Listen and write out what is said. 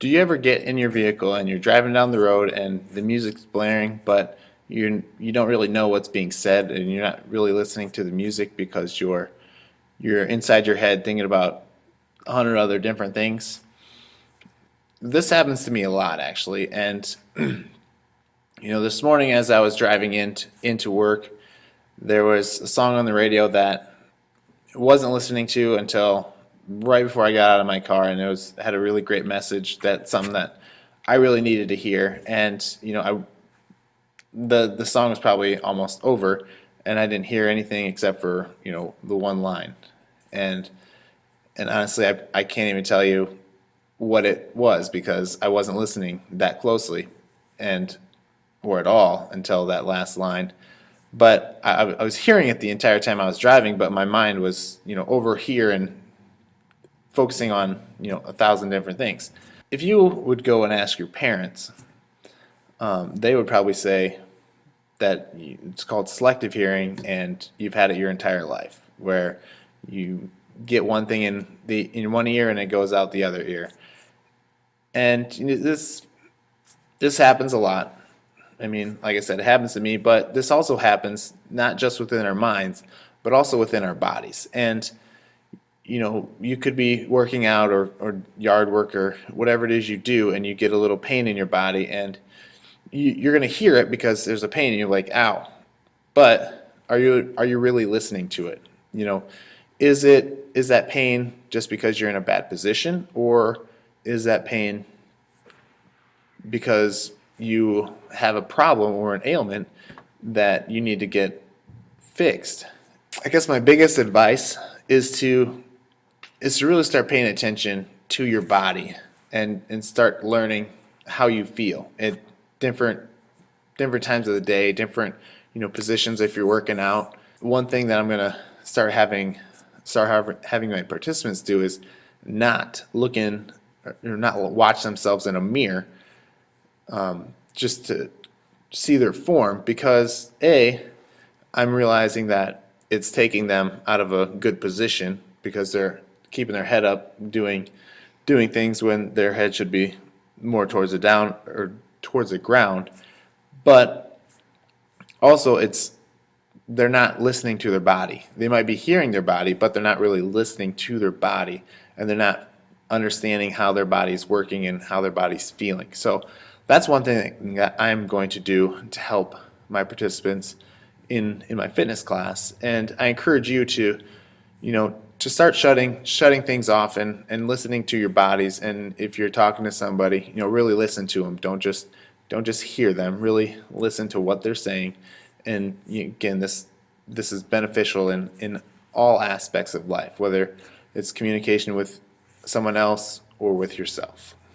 Do you ever get in your vehicle and you're driving down the road and the music's blaring, but you don't really know what's being said and you're not really listening to the music because you're inside your head thinking about 100 other different things? This happens to me a lot actually, and this morning as I was driving into work, there was a song on the radio that I wasn't listening to until right before I got out of my car, and it had a really great message, that something that I really needed to hear. And the song was probably almost over, and I didn't hear anything except for the one line, and honestly, I can't even tell you what it was because I wasn't listening that closely, and or at all until that last line. But I was hearing it the entire time I was driving, but my mind was over here and focusing on 1,000 different things. If you would go and ask your parents, they would probably say that it's called selective hearing, and you've had it your entire life, where you get one thing in one ear and it goes out the other ear. And this happens a lot. I mean, like I said, it happens to me, but this also happens not just within our minds, but also within our bodies. And you could be working out or yard work or whatever it is you do, and you get a little pain in your body, and you're going to hear it because there's a pain, and you're like, "Ow!" But are you really listening to it? Is that pain just because you're in a bad position, or is that pain because you have a problem or an ailment that you need to get fixed? I guess my biggest advice is to really start paying attention to your body, and start learning how you feel at different times of the day, different positions if you're working out. One thing that I'm gonna start having my participants do is not looking or not watch themselves in a mirror, just to see their form, because I'm realizing that it's taking them out of a good position because they're keeping their head up, doing things when their head should be more towards the down or towards the ground. But also they're not listening to their body. They might be hearing their body, but they're not really listening to their body, and they're not understanding how their body's working and how their body's feeling. So that's one thing that I'm going to do to help my participants in my fitness class. And I encourage you to start shutting things off and listening to your bodies. And if you're talking to somebody, really listen to them. Don't just hear them. Really listen to what they're saying. And again, this is beneficial in all aspects of life, whether it's communication with someone else or with yourself.